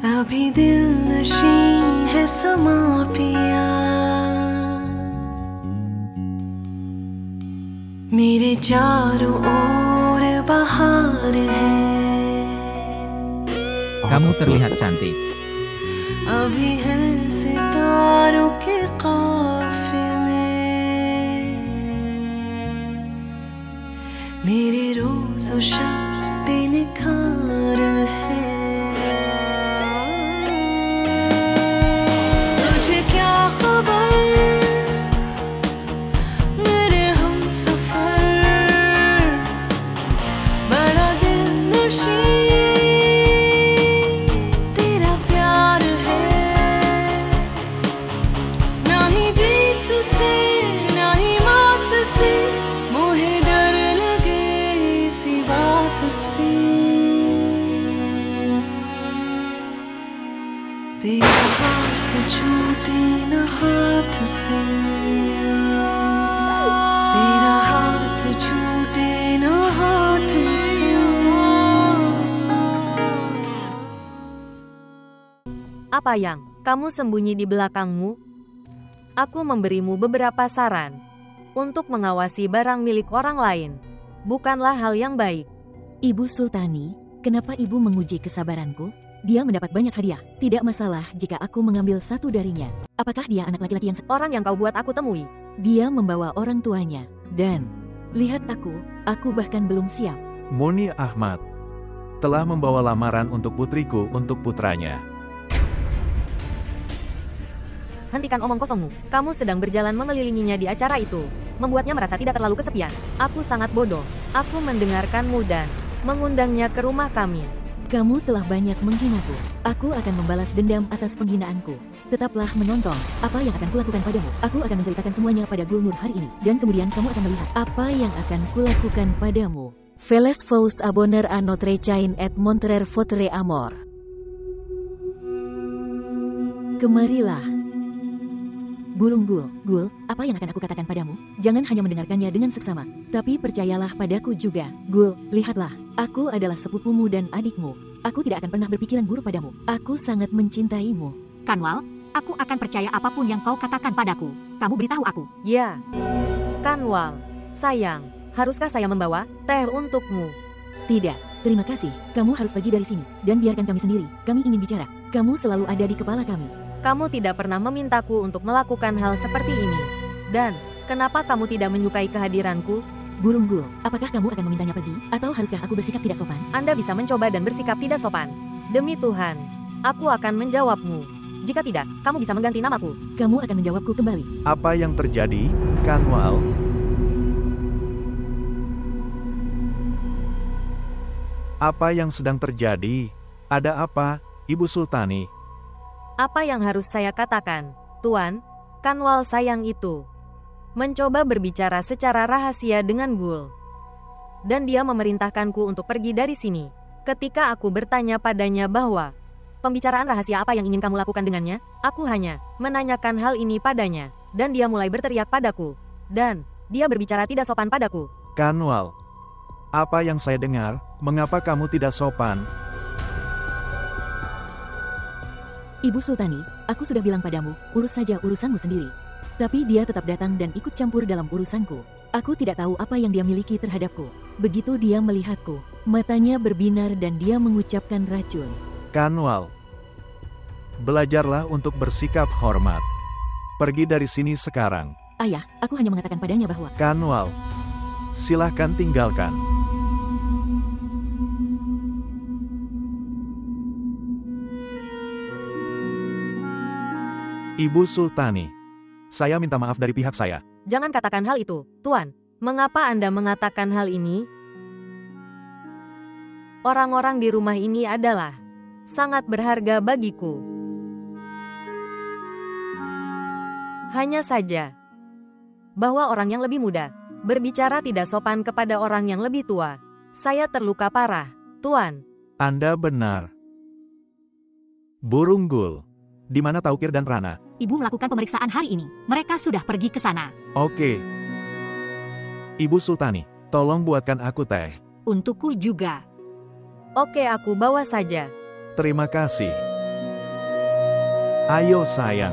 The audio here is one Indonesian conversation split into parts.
अभी दिल नशी है समा पिया, मेरे चारों ओर बहार है। Kamu terlihat cantik. अभी है सितारों के काफिले, मेरे रोज़ और शब पे निखार है। तुझे क्या खबर मेरे हमसफर, बड़ा दिल नशी तेरा प्यार है। ना ही जीत से ना ही मात से मोहे डर लगे इसी बात से। तेरा हाथ छूटे न हाथ से, तेरा हाथ छूटे न हाथ से। Apa yang kamu sembunyi di belakangmu? Aku memberimu beberapa saran. Untuk mengawasi barang milik orang lain bukanlah hal yang baik. Ibu Sultani, kenapa ibu menguji kesabaranku? Dia mendapat banyak hadiah. Tidak masalah jika aku mengambil satu darinya. Apakah dia anak laki-laki yang Orang yang kau buat aku temui. Dia membawa orang tuanya. Dan lihat aku bahkan belum siap. Muni Ahmad telah membawa lamaran untuk putriku untuk putranya. Hentikan omong kosongmu. Kamu sedang berjalan mengelilinginya di acara itu, membuatnya merasa tidak terlalu kesepian. Aku sangat bodoh. Aku mendengarkanmu dan mengundangnya ke rumah kami. Kamu telah banyak menghinaku. Aku akan membalas dendam atas penghinaanku. Tetaplah menonton apa yang akan kulakukan padamu. Aku akan menceritakan semuanya pada Gulnur hari ini. Dan kemudian kamu akan melihat apa yang akan kulakukan padamu. Veles vous abonner à notre chaîne et montrer votre amour. Kemarilah. Burung Gul, apa yang akan aku katakan padamu? Jangan hanya mendengarkannya dengan seksama, tapi percayalah padaku juga. Gul, lihatlah, aku adalah sepupumu dan adikmu. Aku tidak akan pernah berpikiran buruk padamu. Aku sangat mencintaimu. Kanwal, aku akan percaya apapun yang kau katakan padaku. Kamu beritahu aku. Ya. Kanwal, sayang, haruskah saya membawa teh untukmu? Tidak, terima kasih. Kamu harus pergi dari sini, dan biarkan kami sendiri. Kami ingin bicara. Kamu selalu ada di kepala kami. Kamu tidak pernah memintaku untuk melakukan hal seperti ini. Dan, kenapa kamu tidak menyukai kehadiranku? Burung Gul, apakah kamu akan memintanya pergi? Atau haruskah aku bersikap tidak sopan? Anda bisa mencoba dan bersikap tidak sopan. Demi Tuhan, aku akan menjawabmu. Jika tidak, kamu bisa mengganti namaku. Kamu akan menjawabku kembali. Apa yang terjadi, Kanwal? Apa yang sedang terjadi? Ada apa, Ibu Sultani? Apa yang harus saya katakan, Tuan? Kanwal sayang itu mencoba berbicara secara rahasia dengan Gul. Dan dia memerintahkanku untuk pergi dari sini. Ketika aku bertanya padanya bahwa pembicaraan rahasia apa yang ingin kamu lakukan dengannya, aku hanya menanyakan hal ini padanya. Dan dia mulai berteriak padaku. Dan dia berbicara tidak sopan padaku. Kanwal, apa yang saya dengar, mengapa kamu tidak sopan? Ibu Sultani, aku sudah bilang padamu, urus saja urusanmu sendiri. Tapi dia tetap datang dan ikut campur dalam urusanku. Aku tidak tahu apa yang dia miliki terhadapku. Begitu dia melihatku, matanya berbinar dan dia mengucapkan racun. Kanwal, belajarlah untuk bersikap hormat. Pergi dari sini sekarang. Ayah, aku hanya mengatakan padanya bahwa... Kanwal, silahkan tinggalkan. Ibu Sultani, saya minta maaf dari pihak saya. Jangan katakan hal itu, Tuan. Mengapa Anda mengatakan hal ini? Orang-orang di rumah ini adalah sangat berharga bagiku. Hanya saja bahwa orang yang lebih muda berbicara tidak sopan kepada orang yang lebih tua. Saya terluka parah, Tuan. Anda benar. Burung Gul, di mana Taukir dan Rana? Ibu melakukan pemeriksaan hari ini. Mereka sudah pergi ke sana. Oke. Ibu Sultani, tolong buatkan aku teh. Untukku juga. Oke, aku bawa saja. Terima kasih. Ayo sayang.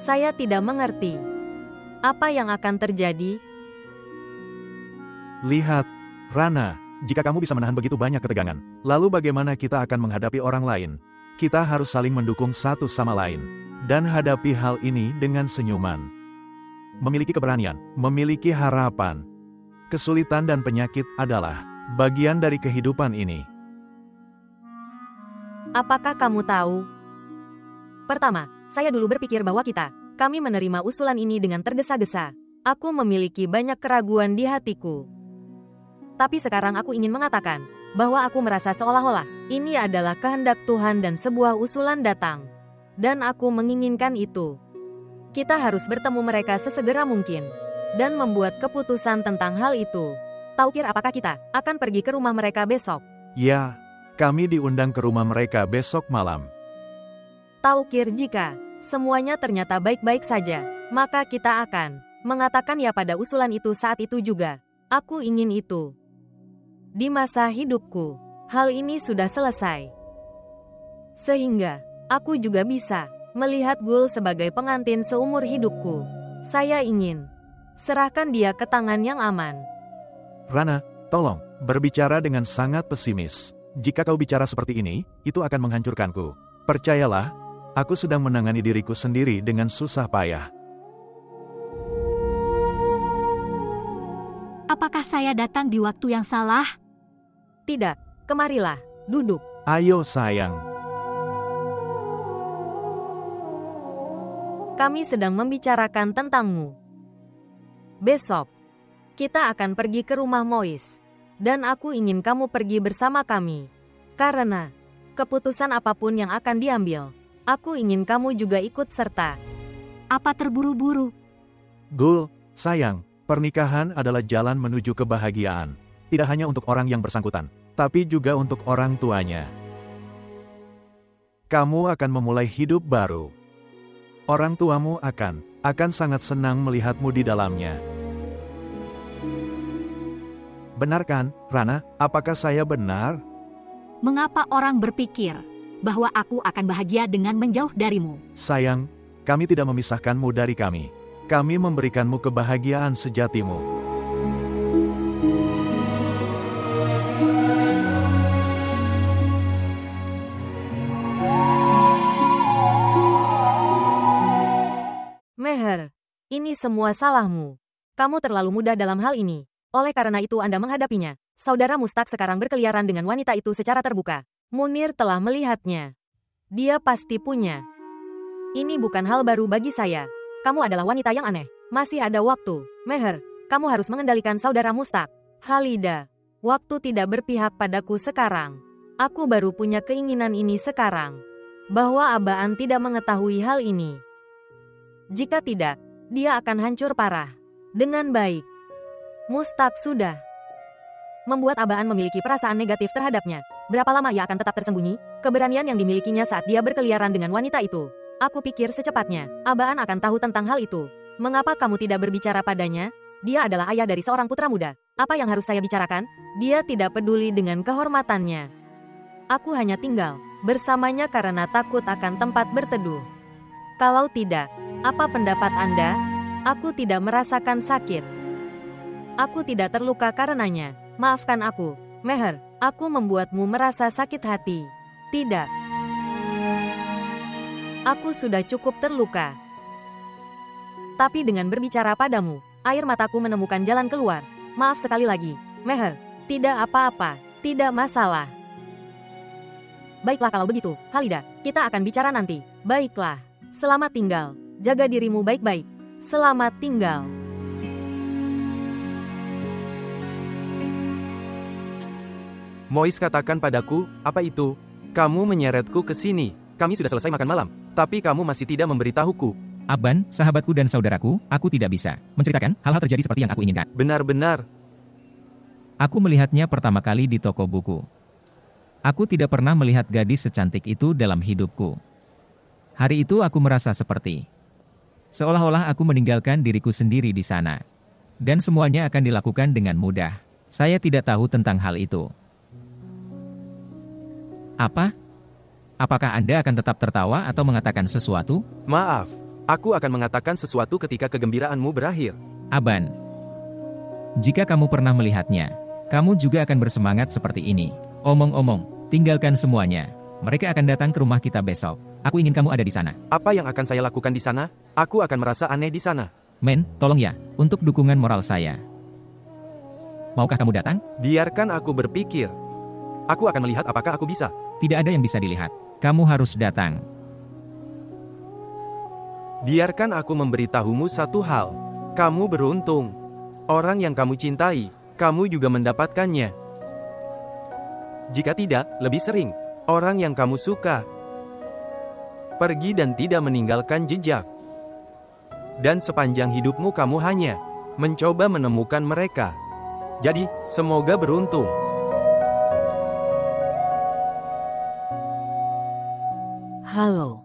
Saya tidak mengerti. Apa yang akan terjadi? Lihat, Rana, jika kamu bisa menahan begitu banyak ketegangan, lalu bagaimana kita akan menghadapi orang lain? Kita harus saling mendukung satu sama lain. Dan hadapi hal ini dengan senyuman. Memiliki keberanian, memiliki harapan. Kesulitan dan penyakit adalah bagian dari kehidupan ini. Apakah kamu tahu? Pertama, saya dulu berpikir bahwa kami menerima usulan ini dengan tergesa-gesa. Aku memiliki banyak keraguan di hatiku. Tapi sekarang aku ingin mengatakan bahwa aku merasa seolah-olah ini adalah kehendak Tuhan dan sebuah usulan datang. Dan aku menginginkan itu. Kita harus bertemu mereka sesegera mungkin dan membuat keputusan tentang hal itu. Taukir apakah kita akan pergi ke rumah mereka besok? Ya, kami diundang ke rumah mereka besok malam. Taukir jika semuanya ternyata baik-baik saja, maka kita akan mengatakan ya pada usulan itu saat itu juga. Aku ingin itu. Di masa hidupku, hal ini sudah selesai. Sehingga, aku juga bisa melihat Gul sebagai pengantin seumur hidupku. Saya ingin serahkan dia ke tangan yang aman. Rana, tolong, berbicara dengan sangat pesimis. Jika kau bicara seperti ini, itu akan menghancurkanku. Percayalah, aku sedang menangani diriku sendiri dengan susah payah. Apakah saya datang di waktu yang salah? Tidak, kemarilah, duduk. Ayo sayang. Kami sedang membicarakan tentangmu. Besok, kita akan pergi ke rumah Mois. Dan aku ingin kamu pergi bersama kami. Karena, keputusan apapun yang akan diambil, aku ingin kamu juga ikut serta. Apa terburu-buru? Gul, sayang, pernikahan adalah jalan menuju kebahagiaan. Tidak hanya untuk orang yang bersangkutan, tapi juga untuk orang tuanya. Kamu akan memulai hidup baru. Orang tuamu akan sangat senang melihatmu di dalamnya. Benar kan, Rana? Apakah saya benar? Mengapa orang berpikir bahwa aku akan bahagia dengan menjauh darimu? Sayang, kami tidak memisahkanmu dari kami. Kami memberikanmu kebahagiaan sejatimu. Meher, ini semua salahmu. Kamu terlalu mudah dalam hal ini. Oleh karena itu Anda menghadapinya. Saudara Mustak sekarang berkeliaran dengan wanita itu secara terbuka. Munir telah melihatnya. Dia pasti punya. Ini bukan hal baru bagi saya. Kamu adalah wanita yang aneh. Masih ada waktu. Meher, kamu harus mengendalikan saudara Mustak. Halida, waktu tidak berpihak padaku sekarang. Aku baru punya keinginan ini sekarang. Bahwa Abaan tidak mengetahui hal ini. Jika tidak, dia akan hancur parah. Dengan baik. Mustak sudah membuat Abaan memiliki perasaan negatif terhadapnya. Berapa lama ia akan tetap tersembunyi? Keberanian yang dimilikinya saat dia berkeliaran dengan wanita itu. Aku pikir secepatnya, Abaan akan tahu tentang hal itu. Mengapa kamu tidak berbicara padanya? Dia adalah ayah dari seorang putra muda. Apa yang harus saya bicarakan? Dia tidak peduli dengan kehormatannya. Aku hanya tinggal bersamanya karena takut akan tempat berteduh. Kalau tidak, apa pendapat Anda? Aku tidak merasakan sakit. Aku tidak terluka karenanya. Maafkan aku, Meher. Aku membuatmu merasa sakit hati. Tidak. Aku sudah cukup terluka. Tapi dengan berbicara padamu, air mataku menemukan jalan keluar. Maaf sekali lagi, Meher. Tidak apa-apa. Tidak masalah. Baiklah kalau begitu, Halida. Kita akan bicara nanti. Baiklah. Selamat tinggal. Jaga dirimu baik-baik. Selamat tinggal. Mois katakan padaku, apa itu? Kamu menyeretku ke sini. Kami sudah selesai makan malam, tapi kamu masih tidak memberitahuku. Aban, sahabatku dan saudaraku, aku tidak bisa menceritakan hal-hal terjadi seperti yang aku inginkan. Benar-benar. Aku melihatnya pertama kali di toko buku. Aku tidak pernah melihat gadis secantik itu dalam hidupku. Hari itu aku merasa seperti seolah-olah aku meninggalkan diriku sendiri di sana. Dan semuanya akan dilakukan dengan mudah. Saya tidak tahu tentang hal itu. Apa? Apakah Anda akan tetap tertawa atau mengatakan sesuatu? Maaf, aku akan mengatakan sesuatu ketika kegembiraanmu berakhir. Aban. Jika kamu pernah melihatnya, kamu juga akan bersemangat seperti ini. Omong-omong, tinggalkan semuanya. Mereka akan datang ke rumah kita besok. Aku ingin kamu ada di sana. Apa yang akan saya lakukan di sana? Aku akan merasa aneh di sana. Men, tolong ya, untuk dukungan moral saya. Maukah kamu datang? Biarkan aku berpikir. Aku akan melihat apakah aku bisa. Tidak ada yang bisa dilihat. Kamu harus datang. Biarkan aku memberitahumu satu hal. Kamu beruntung. Orang yang kamu cintai, kamu juga mendapatkannya. Jika tidak, lebih sering. Orang yang kamu suka pergi dan tidak meninggalkan jejak. Dan sepanjang hidupmu kamu hanya mencoba menemukan mereka. Jadi, semoga beruntung. Halo.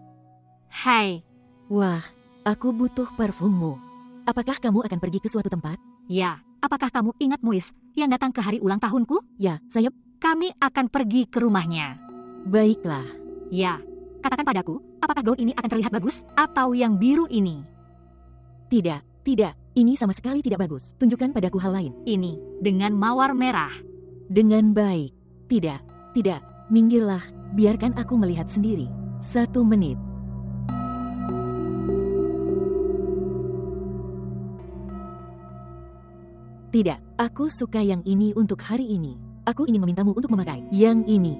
Hai. Wah, aku butuh parfummu. Apakah kamu akan pergi ke suatu tempat? Ya, apakah kamu ingat Muis yang datang ke hari ulang tahunku? Ya, saya... Kami akan pergi ke rumahnya. Baiklah. Ya, katakan padaku, apakah gaun ini akan terlihat bagus atau yang biru ini? Tidak, tidak. Ini sama sekali tidak bagus. Tunjukkan padaku hal lain. Ini, dengan mawar merah. Dengan baik. Tidak, tidak. Minggirlah, biarkan aku melihat sendiri. 1 menit. Tidak, aku suka yang ini untuk hari ini. Aku ingin memintamu untuk memakai yang ini.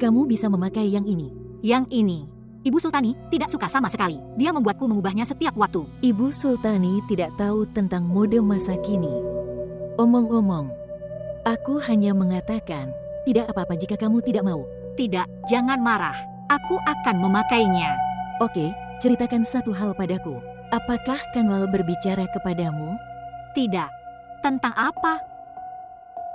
Kamu bisa memakai yang ini. Yang ini. Ibu Sultani tidak suka sama sekali. Dia membuatku mengubahnya setiap waktu. Ibu Sultani tidak tahu tentang mode masa kini. Omong-omong, aku hanya mengatakan, tidak apa-apa jika kamu tidak mau. Tidak, jangan marah. Aku akan memakainya. Oke, ceritakan satu hal padaku. Apakah Kanwal berbicara kepadamu? Tidak. Tentang apa?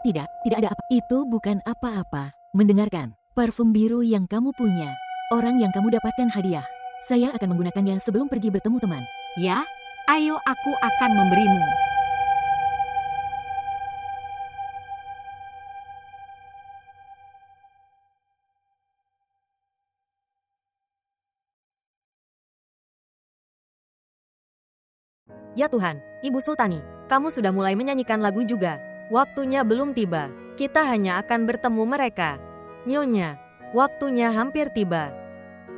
Tidak, tidak ada apa. Itu bukan apa-apa. Mendengarkan, parfum biru yang kamu punya. Orang yang kamu dapatkan hadiah. Saya akan menggunakannya sebelum pergi bertemu teman. Ya, ayo aku akan memberimu. Ya Tuhan, Ibu Sultani, kamu sudah mulai menyanyikan lagu juga. Waktunya belum tiba. Kita hanya akan bertemu mereka. Nyonya, waktunya hampir tiba.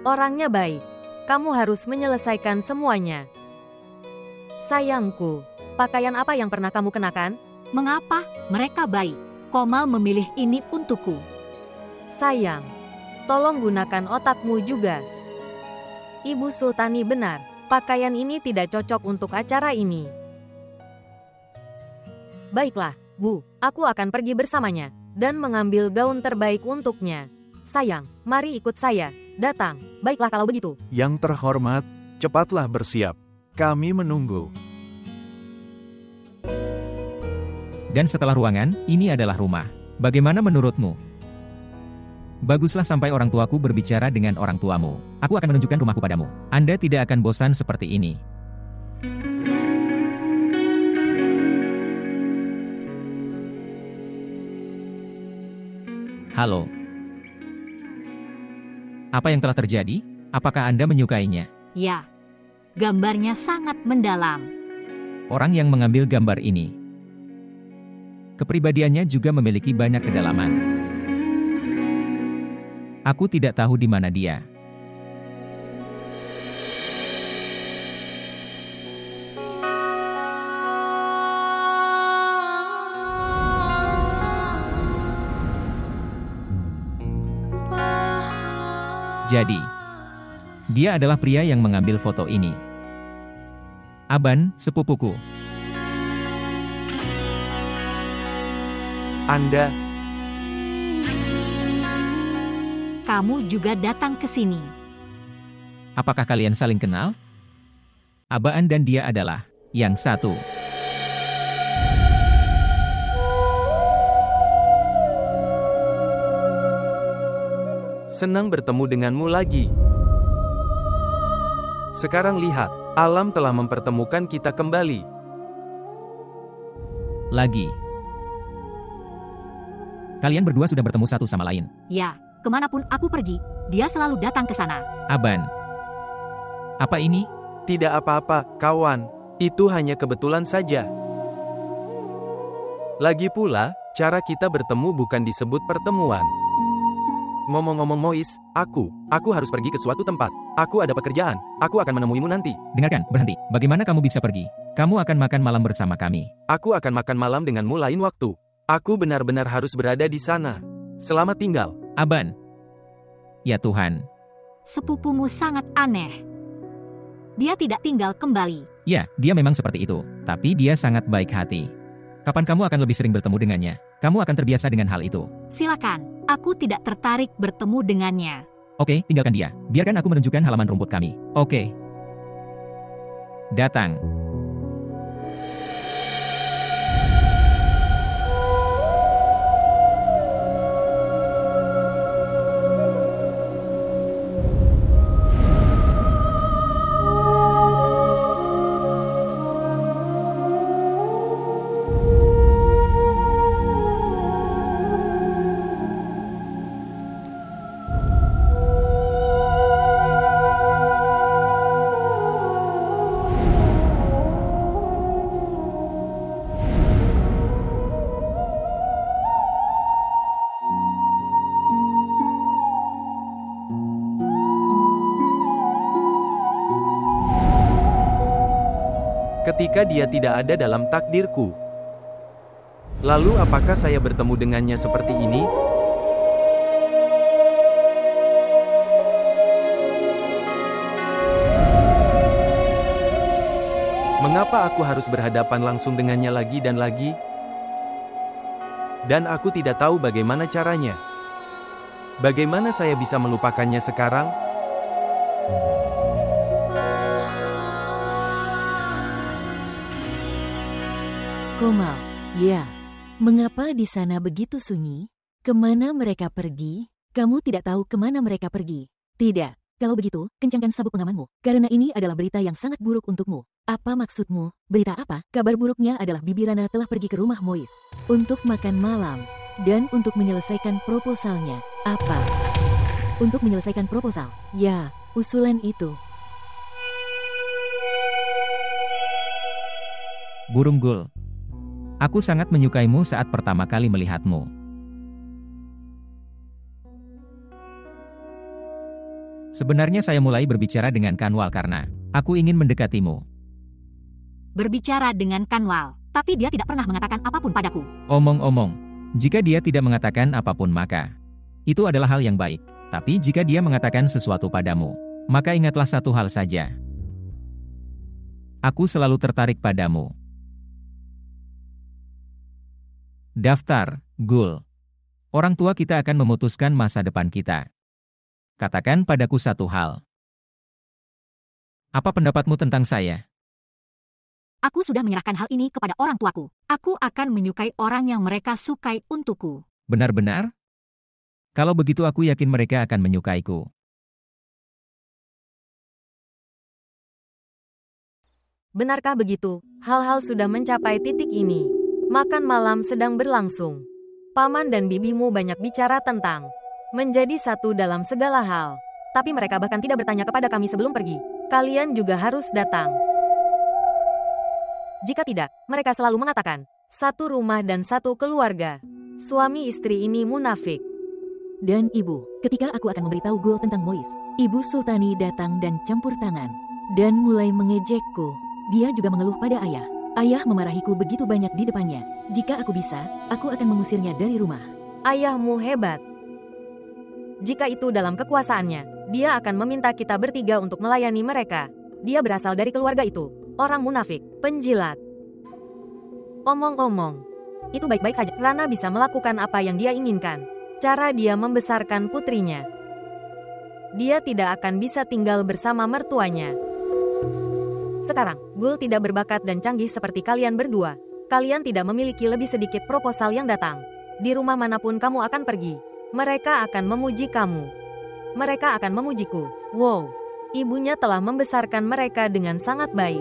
Orangnya baik. Kamu harus menyelesaikan semuanya. Sayangku, pakaian apa yang pernah kamu kenakan? Mengapa? Mereka baik. Komal memilih ini untukku. Sayang, tolong gunakan otakmu juga. Ibu Sultani benar, pakaian ini tidak cocok untuk acara ini. Baiklah, Bu, aku akan pergi bersamanya dan mengambil gaun terbaik untuknya. Sayang, mari ikut saya. Datang. Baiklah kalau begitu. Yang terhormat, cepatlah bersiap. Kami menunggu. Dan setelah ruangan, ini adalah rumah. Bagaimana menurutmu? Baguslah sampai orang tuaku berbicara dengan orang tuamu. Aku akan menunjukkan rumahku padamu. Anda tidak akan bosan seperti ini. Halo. Apa yang telah terjadi? Apakah Anda menyukainya? Ya, gambarnya sangat mendalam. Orang yang mengambil gambar ini, kepribadiannya juga memiliki banyak kedalaman. Aku tidak tahu di mana dia. Jadi, dia adalah pria yang mengambil foto ini. Aban, sepupuku. Anda, Kamu juga datang ke sini. Apakah kalian saling kenal? Abaan dan dia adalah yang satu. senang bertemu denganmu lagi. Sekarang lihat, alam telah mempertemukan kita kembali. Lagi. Kalian berdua sudah bertemu satu sama lain. Ya, Kemanapun aku pergi, dia selalu datang ke sana. Aban. Apa ini? Tidak apa-apa, kawan. Itu hanya kebetulan saja. Lagi pula, cara kita bertemu bukan disebut pertemuan. Ngomong-ngomong Mois, aku harus pergi ke suatu tempat. Aku ada pekerjaan. Aku akan menemuimu nanti. Dengarkan, berhenti. Bagaimana kamu bisa pergi? Kamu akan makan malam bersama kami. Aku akan makan malam denganmu lain waktu. Aku benar-benar harus berada di sana. Selamat tinggal. Aban. Ya Tuhan. Sepupumu sangat aneh. Dia tidak tinggal kembali. Ya, dia memang seperti itu. Tapi dia sangat baik hati. Kapan kamu akan lebih sering bertemu dengannya? Kamu akan terbiasa dengan hal itu. Silakan, aku tidak tertarik bertemu dengannya. Oke, tinggalkan dia. Biarkan aku menunjukkan halaman rumput kami. Oke. Datang. Ketika dia tidak ada dalam takdirku. Lalu apakah saya bertemu dengannya seperti ini? Mengapa aku harus berhadapan langsung dengannya lagi dan lagi? Dan aku tidak tahu bagaimana caranya. Bagaimana saya bisa melupakannya sekarang? Komal, ya. Mengapa di sana begitu sunyi? Kemana mereka pergi? Kamu tidak tahu kemana mereka pergi. Tidak. Kalau begitu, kencangkan sabuk pengamanmu. Karena ini adalah berita yang sangat buruk untukmu. Apa maksudmu? Berita apa? Kabar buruknya adalah Bibi Rana telah pergi ke rumah Mois. Untuk makan malam. Dan untuk menyelesaikan proposalnya. Apa? Untuk menyelesaikan proposal? Ya, usulan itu. Burung Gul. Aku sangat menyukaimu saat pertama kali melihatmu. Sebenarnya saya mulai berbicara dengan Kanwal karena aku ingin mendekatimu. Berbicara dengan Kanwal, tapi dia tidak pernah mengatakan apapun padaku. Omong-omong, jika dia tidak mengatakan apapun maka itu adalah hal yang baik. Tapi jika dia mengatakan sesuatu padamu, maka ingatlah satu hal saja. Aku selalu tertarik padamu. Daftar, Gul. Orang tua kita akan memutuskan masa depan kita. Katakan padaku satu hal. Apa pendapatmu tentang saya? Aku sudah menyerahkan hal ini kepada orang tuaku. Aku akan menyukai orang yang mereka sukai untukku. Benar-benar? Kalau begitu aku yakin mereka akan menyukaiku. Benarkah begitu? Hal-hal sudah mencapai titik ini. Makan malam sedang berlangsung. Paman dan bibimu banyak bicara tentang menjadi satu dalam segala hal. Tapi mereka bahkan tidak bertanya kepada kami sebelum pergi. Kalian juga harus datang. Jika tidak, mereka selalu mengatakan, satu rumah dan satu keluarga. Suami istri ini munafik. Dan ibu, ketika aku akan memberitahu Gul tentang Mois, Ibu Sultani datang dan campur tangan. Dan mulai mengejekku. Dia juga mengeluh pada ayah. Ayah memarahiku begitu banyak di depannya. Jika aku bisa, aku akan mengusirnya dari rumah. Ayahmu hebat. Jika itu dalam kekuasaannya, dia akan meminta kita bertiga untuk melayani mereka. Dia berasal dari keluarga itu. Orang munafik, penjilat. Omong-omong, itu baik-baik saja. Rana bisa melakukan apa yang dia inginkan. Cara dia membesarkan putrinya. Dia tidak akan bisa tinggal bersama mertuanya. Sekarang, Gul tidak berbakat dan canggih seperti kalian berdua. Kalian tidak memiliki lebih sedikit proposal yang datang. Di rumah manapun kamu akan pergi, mereka akan memuji kamu. Mereka akan memujiku. Wow, ibunya telah membesarkan mereka dengan sangat baik.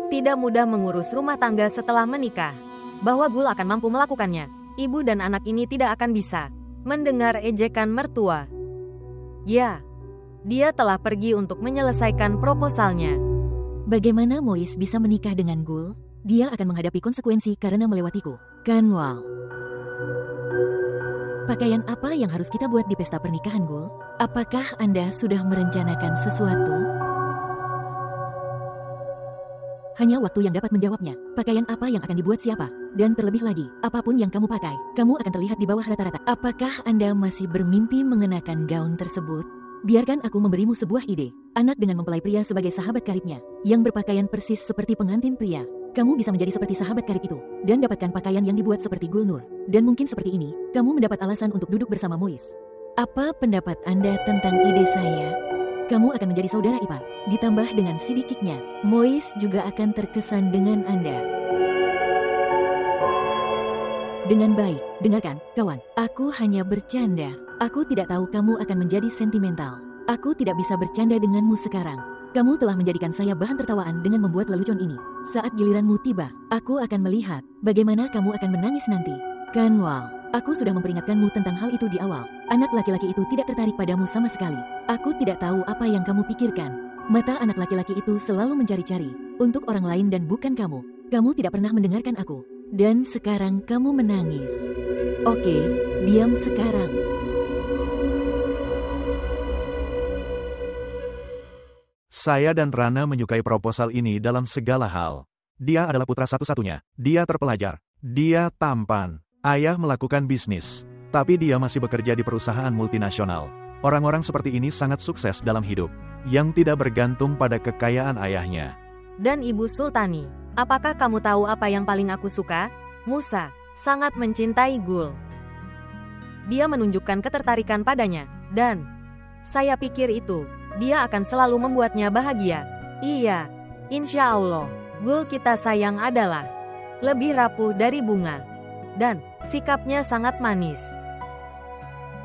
Tidak mudah mengurus rumah tangga setelah menikah. Bahwa Gul akan mampu melakukannya, ibu dan anak ini tidak akan bisa. mendengar ejekan mertua. Ya, dia telah pergi untuk menyelesaikan proposalnya. Bagaimana Mois bisa menikah dengan Gul? Dia akan menghadapi konsekuensi karena melewatiku. Kanwal. Pakaian apa yang harus kita buat di pesta pernikahan, Gul? Apakah Anda sudah merencanakan sesuatu? Hanya waktu yang dapat menjawabnya. Pakaian apa yang akan dibuat siapa? Dan terlebih lagi, apapun yang kamu pakai, kamu akan terlihat di bawah rata-rata. Apakah Anda masih bermimpi mengenakan gaun tersebut? Biarkan aku memberimu sebuah ide. Anak dengan mempelai pria sebagai sahabat karibnya, yang berpakaian persis seperti pengantin pria. Kamu bisa menjadi seperti sahabat karib itu, dan dapatkan pakaian yang dibuat seperti Gulnur. Dan mungkin seperti ini, kamu mendapat alasan untuk duduk bersama Mois. Apa pendapat Anda tentang ide saya? Kamu akan menjadi saudara ipar, ditambah dengan sidikitnya. Mois juga akan terkesan dengan Anda. Dengan baik, dengarkan, kawan. Aku hanya bercanda. Aku tidak tahu kamu akan menjadi sentimental. Aku tidak bisa bercanda denganmu sekarang. Kamu telah menjadikan saya bahan tertawaan dengan membuat lelucon ini. Saat giliranmu tiba, aku akan melihat bagaimana kamu akan menangis nanti. Kanwal, aku sudah memperingatkanmu tentang hal itu di awal. Anak laki-laki itu tidak tertarik padamu sama sekali. Aku tidak tahu apa yang kamu pikirkan. Mata anak laki-laki itu selalu mencari-cari untuk orang lain dan bukan kamu. Kamu tidak pernah mendengarkan aku. Dan sekarang kamu menangis. Oke, diam sekarang. Saya dan Rana menyukai proposal ini dalam segala hal. Dia adalah putra satu-satunya. Dia terpelajar. Dia tampan. Ayah melakukan bisnis. Tapi dia masih bekerja di perusahaan multinasional. Orang-orang seperti ini sangat sukses dalam hidup. Yang tidak bergantung pada kekayaan ayahnya. Dan Ibu Sultani, apakah kamu tahu apa yang paling aku suka? Musa sangat mencintai Gul. Dia menunjukkan ketertarikan padanya, dan saya pikir itu, dia akan selalu membuatnya bahagia. Iya, insya Allah, Gul kita sayang adalah lebih rapuh dari bunga, dan sikapnya sangat manis.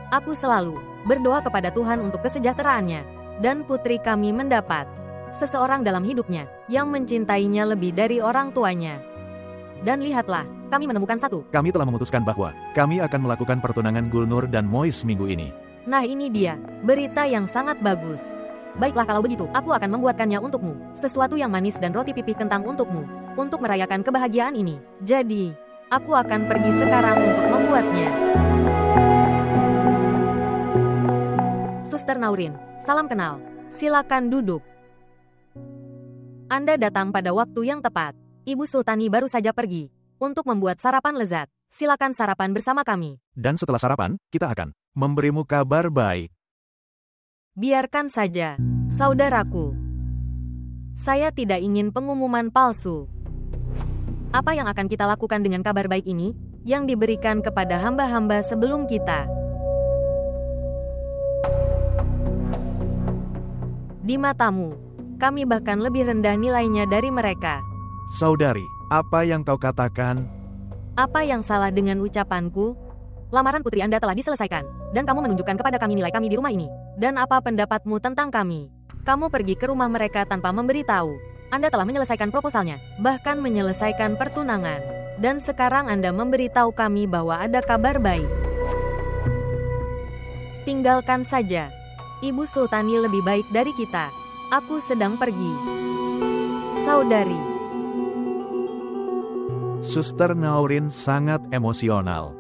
Aku selalu berdoa kepada Tuhan untuk kesejahteraannya, dan putri kami mendapat seseorang dalam hidupnya yang mencintainya lebih dari orang tuanya. Dan lihatlah, kami menemukan satu. Kami telah memutuskan bahwa kami akan melakukan pertunangan Gulnur dan Mois minggu ini. Nah ini dia, berita yang sangat bagus. Baiklah kalau begitu, aku akan membuatkannya untukmu. Sesuatu yang manis dan roti pipih kentang untukmu. Untuk merayakan kebahagiaan ini. Jadi, aku akan pergi sekarang untuk membuatnya. Suster Naurin, salam kenal. Silakan duduk. Anda datang pada waktu yang tepat. Ibu Sultani baru saja pergi untuk membuat sarapan lezat. Silakan sarapan bersama kami. Dan setelah sarapan, kita akan memberimu kabar baik. Biarkan saja, saudaraku. Saya tidak ingin pengumuman palsu. Apa yang akan kita lakukan dengan kabar baik ini, yang diberikan kepada hamba-hamba sebelum kita? Di matamu, kami bahkan lebih rendah nilainya dari mereka. Saudari, apa yang kau katakan? Apa yang salah dengan ucapanku? Lamaran putri Anda telah diselesaikan, dan kamu menunjukkan kepada kami nilai kami di rumah ini. Dan apa pendapatmu tentang kami? Kamu pergi ke rumah mereka tanpa memberitahu. Anda telah menyelesaikan proposalnya, bahkan menyelesaikan pertunangan. Dan sekarang Anda memberitahu kami bahwa ada kabar baik. Tinggalkan saja. Ibu Sultani lebih baik dari kita. Aku sedang pergi. Saudari. Suster Naurin sangat emosional.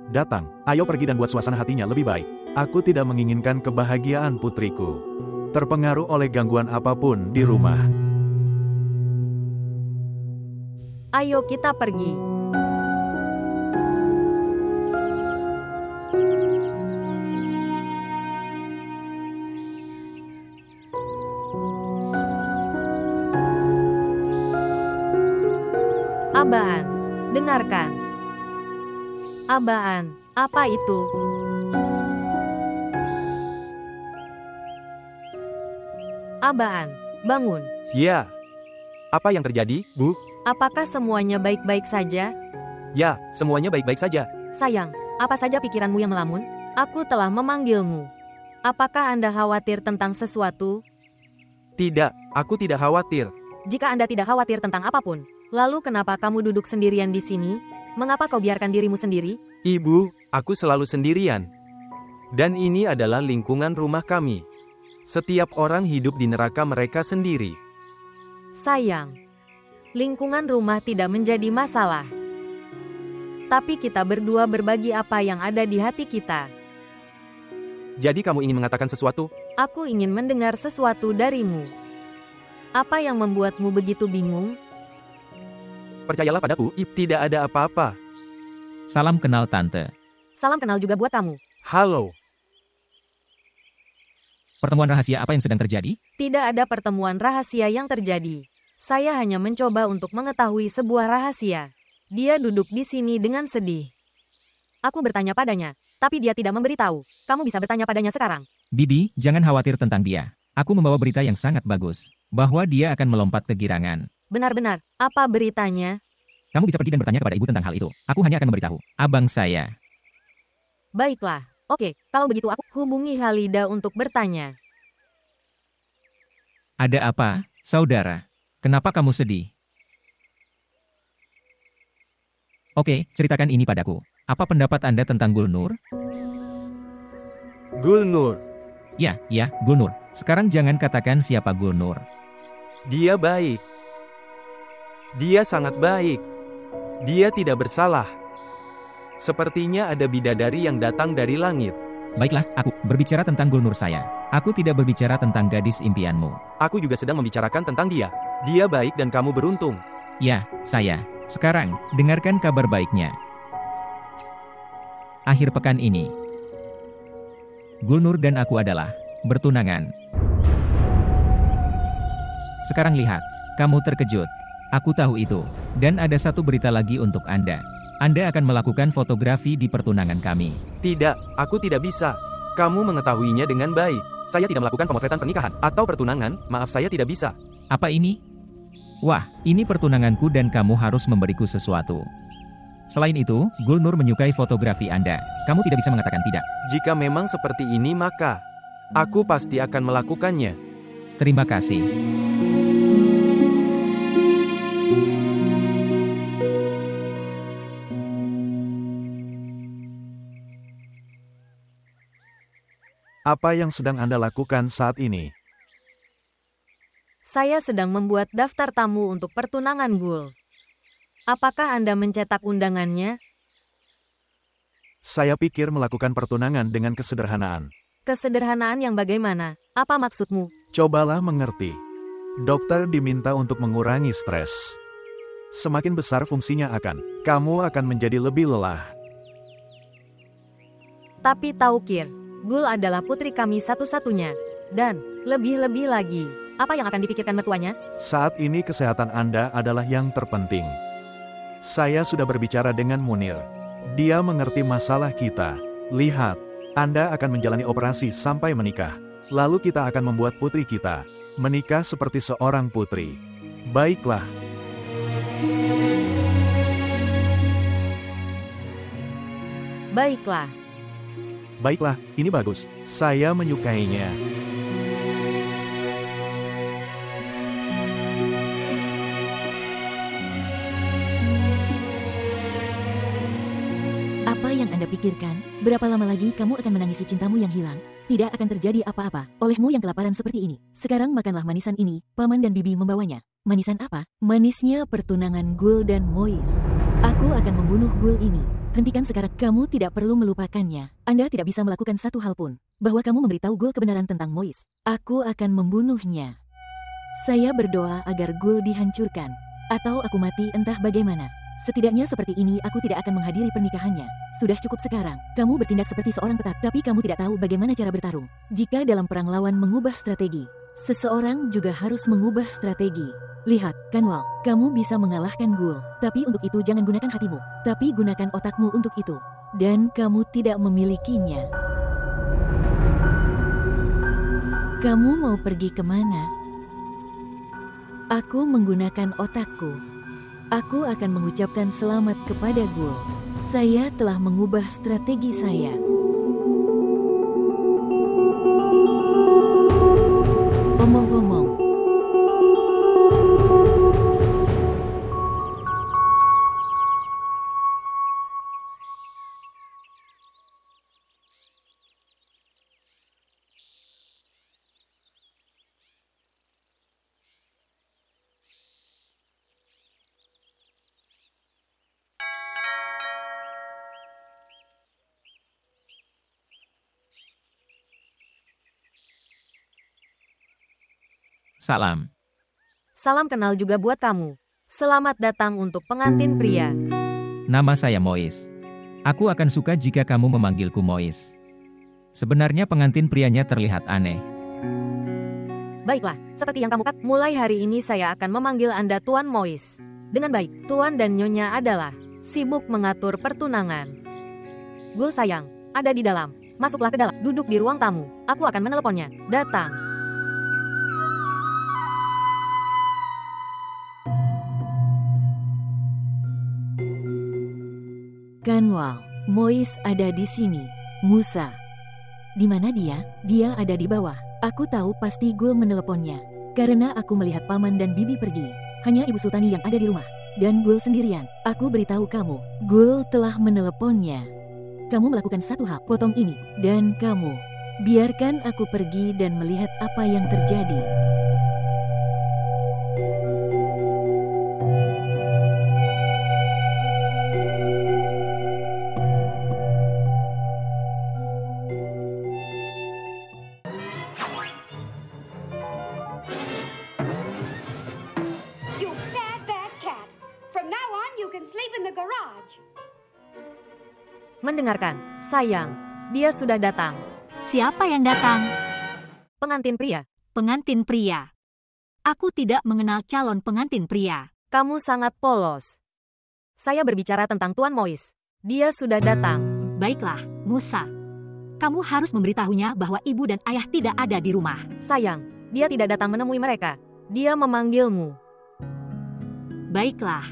Datang, ayo pergi dan buat suasana hatinya lebih baik. Aku tidak menginginkan kebahagiaan putriku terpengaruh oleh gangguan apapun di rumah. Ayo kita pergi. Abaan, dengarkan. Abaan, apa itu? Abaan, bangun. Ya. Apa yang terjadi, Bu? Apakah semuanya baik-baik saja? Ya, semuanya baik-baik saja. Sayang, apa saja pikiranmu yang melamun? Aku telah memanggilmu. Apakah Anda khawatir tentang sesuatu? Tidak, aku tidak khawatir. Jika Anda tidak khawatir tentang apapun, lalu kenapa kamu duduk sendirian di sini? Mengapa kau biarkan dirimu sendiri? Ibu, aku selalu sendirian. Dan ini adalah lingkungan rumah kami. Setiap orang hidup di neraka mereka sendiri. Sayang, lingkungan rumah tidak menjadi masalah. Tapi kita berdua berbagi apa yang ada di hati kita. Jadi kamu ingin mengatakan sesuatu? Aku ingin mendengar sesuatu darimu. Apa yang membuatmu begitu bingung? Percayalah padaku, tidak ada apa-apa. Salam kenal Tante. Salam kenal juga buat kamu. Halo. Pertemuan rahasia apa yang sedang terjadi? Tidak ada pertemuan rahasia yang terjadi. Saya hanya mencoba untuk mengetahui sebuah rahasia. Dia duduk di sini dengan sedih. Aku bertanya padanya, tapi dia tidak memberitahu. Kamu bisa bertanya padanya sekarang. Bibi, jangan khawatir tentang dia. Aku membawa berita yang sangat bagus. Bahwa dia akan melompat ke girangan. Benar-benar, apa beritanya? Kamu bisa pergi dan bertanya kepada ibu tentang hal itu. Aku hanya akan memberitahu. Abang saya. Baiklah, oke, kalau begitu aku hubungi Halida untuk bertanya. Ada apa, saudara? Kenapa kamu sedih? Oke, ceritakan ini padaku. Apa pendapat Anda tentang Gulnur? Gulnur. Ya, Gulnur. Sekarang jangan katakan siapa Gulnur. Dia baik. Dia sangat baik. Dia tidak bersalah. Sepertinya ada bidadari yang datang dari langit. Baiklah, aku berbicara tentang Gulnur saya. Aku tidak berbicara tentang gadis impianmu. Aku juga sedang membicarakan tentang dia. Dia baik dan kamu beruntung. Ya, saya. Sekarang, dengarkan kabar baiknya. Akhir pekan ini, Gulnur dan aku adalah bertunangan. Sekarang lihat, kamu terkejut. Aku tahu itu. Dan ada satu berita lagi untuk Anda. Anda akan melakukan fotografi di pertunangan kami. Tidak, aku tidak bisa. Kamu mengetahuinya dengan baik. Saya tidak melakukan pemotretan pernikahan atau pertunangan, maaf saya tidak bisa. Apa ini? Wah, ini pertunanganku dan kamu harus memberiku sesuatu. Selain itu, Gulnur menyukai fotografi Anda. Kamu tidak bisa mengatakan tidak. Jika memang seperti ini maka, aku pasti akan melakukannya. Terima kasih. Apa yang sedang Anda lakukan saat ini? Saya sedang membuat daftar tamu untuk pertunangan Gul. Apakah Anda mencetak undangannya? Saya pikir melakukan pertunangan dengan kesederhanaan. Kesederhanaan yang bagaimana? Apa maksudmu? Cobalah mengerti. Dokter diminta untuk mengurangi stres. Semakin besar fungsinya kamu akan menjadi lebih lelah. Tapi tahu Kir, Gul adalah putri kami satu-satunya. Dan, lebih-lebih lagi, apa yang akan dipikirkan mertuanya? Saat ini kesehatan Anda adalah yang terpenting. Saya sudah berbicara dengan Munir. Dia mengerti masalah kita. Lihat, Anda akan menjalani operasi sampai menikah. Lalu kita akan membuat putri kita menikah seperti seorang putri. Baiklah. Baiklah. Baiklah, ini bagus. Saya menyukainya. Apa yang Anda pikirkan? Berapa lama lagi kamu akan menangisi cintamu yang hilang? Tidak akan terjadi apa-apa olehmu yang kelaparan seperti ini. Sekarang makanlah manisan ini, Paman dan Bibi membawanya. Manisan apa? Manisnya pertunangan Gul dan Mois. Aku akan membunuh Gul ini. Hentikan sekarang, kamu tidak perlu melupakannya. Anda tidak bisa melakukan satu hal pun. Bahwa kamu memberitahu Gul kebenaran tentang Mois. Aku akan membunuhnya. Saya berdoa agar Gul dihancurkan. Atau aku mati entah bagaimana. Setidaknya seperti ini aku tidak akan menghadiri pernikahannya. Sudah cukup sekarang. Kamu bertindak seperti seorang petarung, tapi kamu tidak tahu bagaimana cara bertarung. Jika dalam perang lawan mengubah strategi, seseorang juga harus mengubah strategi. Lihat, Kanwal, kamu bisa mengalahkan Gul. Tapi untuk itu jangan gunakan hatimu, tapi gunakan otakmu untuk itu. Dan kamu tidak memilikinya. Kamu mau pergi kemana? Aku menggunakan otakku. Aku akan mengucapkan selamat kepada Gul. Saya telah mengubah strategi saya. Omong-omong, Salam. Salam kenal juga buat kamu. Selamat datang untuk pengantin pria. Nama saya Mois. Aku akan suka jika kamu memanggilku Mois. Sebenarnya pengantin prianya terlihat aneh. Baiklah, seperti yang kamu katakan, mulai hari ini saya akan memanggil Anda Tuan Mois. Dengan baik, Tuan dan Nyonya adalah sibuk mengatur pertunangan. Gul sayang, ada di dalam. Masuklah ke dalam, duduk di ruang tamu. Aku akan meneleponnya. Datang. Kanwal, Mois ada di sini. Musa. Di mana dia? Dia ada di bawah. Aku tahu pasti Gul meneleponnya. Karena aku melihat paman dan bibi pergi. Hanya Ibu Sultani yang ada di rumah. Dan Gul sendirian. Aku beritahu kamu, Gul telah meneleponnya. Kamu melakukan satu hal, potong ini. Dan kamu, biarkan aku pergi dan melihat apa yang terjadi. You bad cat. From now on, you can sleep in the garage. Mendengarkan, sayang, dia sudah datang. Siapa yang datang? Pengantin pria, Pengantin pria. Aku tidak mengenal calon pengantin pria. kamu sangat polos. Saya berbicara tentang Tuan Mois. Dia sudah datang. Baiklah, Musa. Kamu harus memberitahunya bahwa ibu dan ayah tidak ada di rumah. Sayang, dia tidak datang menemui mereka. Dia memanggilmu. Baiklah.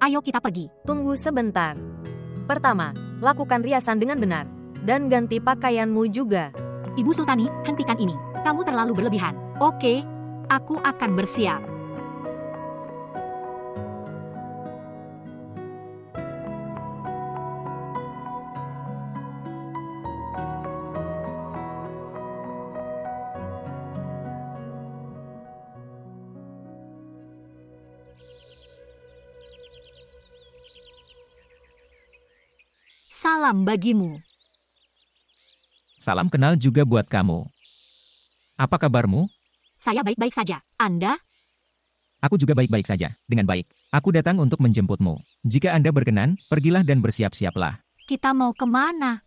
Ayo kita pergi. Tunggu sebentar. Pertama, lakukan riasan dengan benar. Dan ganti pakaianmu juga. Ibu Sultani, hentikan ini. Kamu terlalu berlebihan. Oke, aku akan bersiap. Salam bagimu. Salam kenal juga buat kamu. Apa kabarmu? Saya baik-baik saja. Anda? Aku juga baik-baik saja, dengan baik. Aku datang untuk menjemputmu. Jika Anda berkenan, pergilah dan bersiap-siaplah. Kita mau kemana?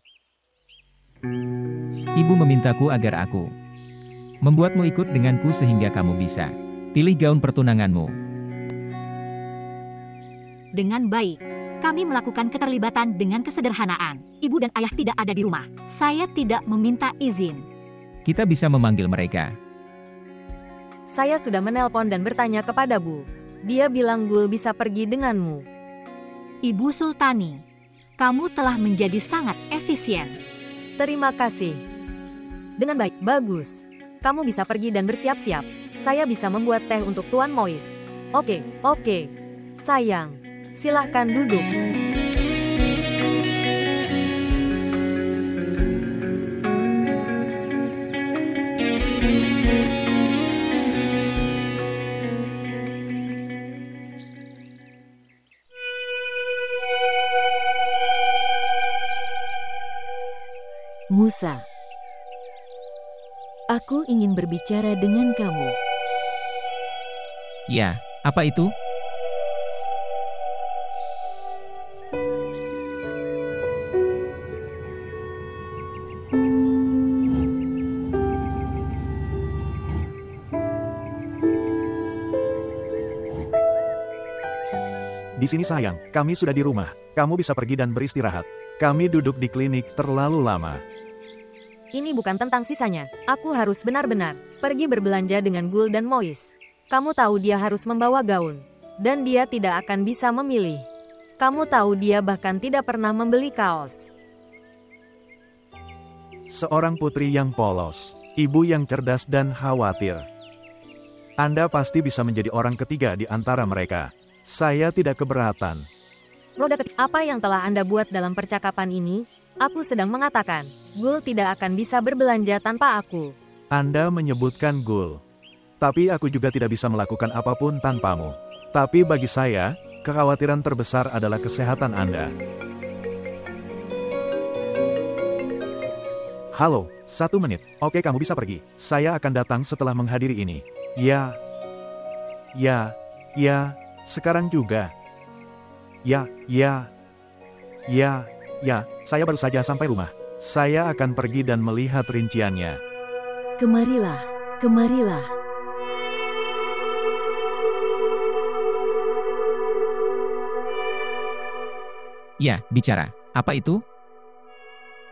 Ibu memintaku agar aku membuatmu ikut denganku sehingga kamu bisa pilih gaun pertunanganmu. Dengan baik. Kami melakukan keterlibatan dengan kesederhanaan. Ibu dan ayah tidak ada di rumah. Saya tidak meminta izin. Kita bisa memanggil mereka. Saya sudah menelpon dan bertanya kepada Bu. Dia bilang Gul bisa pergi denganmu. Ibu Sultani, kamu telah menjadi sangat efisien. Terima kasih. Dengan baik, bagus. Kamu bisa pergi dan bersiap-siap. Saya bisa membuat teh untuk Tuan Mois. Oke. Sayang, silahkan duduk. Musa. Aku ingin berbicara dengan kamu. Ya, apa itu? Di sini sayang, kami sudah di rumah. Kamu bisa pergi dan beristirahat. Kami duduk di klinik terlalu lama. Ini bukan tentang sisanya. Aku harus benar-benar pergi berbelanja dengan Gul dan Mois. Kamu tahu dia harus membawa gaun. Dan dia tidak akan bisa memilih. Kamu tahu dia bahkan tidak pernah membeli kaos. Seorang putri yang polos. Ibu yang cerdas dan khawatir. Anda pasti bisa menjadi orang ketiga di antara mereka. Saya tidak keberatan. Roda ketik, apa yang telah Anda buat dalam percakapan ini? Aku sedang mengatakan, Gul tidak akan bisa berbelanja tanpa aku. Anda menyebutkan Gul. Tapi aku juga tidak bisa melakukan apapun tanpamu. Tapi bagi saya, kekhawatiran terbesar adalah kesehatan Anda. Halo, 1 menit. Oke, kamu bisa pergi. Saya akan datang setelah menghadiri ini. Ya, sekarang juga. Ya, saya baru saja sampai rumah. Saya akan pergi dan melihat rinciannya. Kemarilah, kemarilah. Ya, bicara. Apa itu?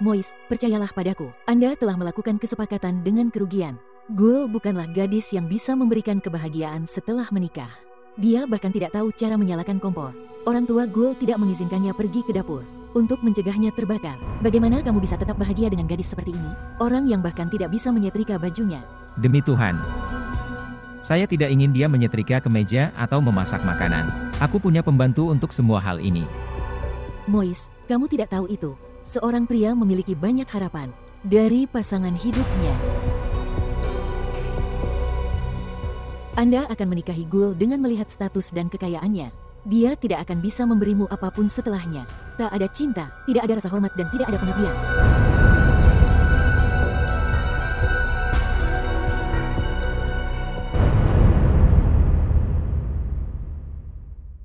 Mois, percayalah padaku. Anda telah melakukan kesepakatan dengan kerugian. Gul bukanlah gadis yang bisa memberikan kebahagiaan setelah menikah. Dia bahkan tidak tahu cara menyalakan kompor. Orang tua Gul tidak mengizinkannya pergi ke dapur untuk mencegahnya terbakar. Bagaimana kamu bisa tetap bahagia dengan gadis seperti ini? Orang yang bahkan tidak bisa menyetrika bajunya. Demi Tuhan. Saya tidak ingin dia menyetrika kemeja atau memasak makanan. Aku punya pembantu untuk semua hal ini. Mois, kamu tidak tahu itu. Seorang pria memiliki banyak harapan dari pasangan hidupnya. Anda akan menikahi Gul dengan melihat status dan kekayaannya. Dia tidak akan bisa memberimu apapun setelahnya. Tak ada cinta, tidak ada rasa hormat dan tidak ada pengabdian.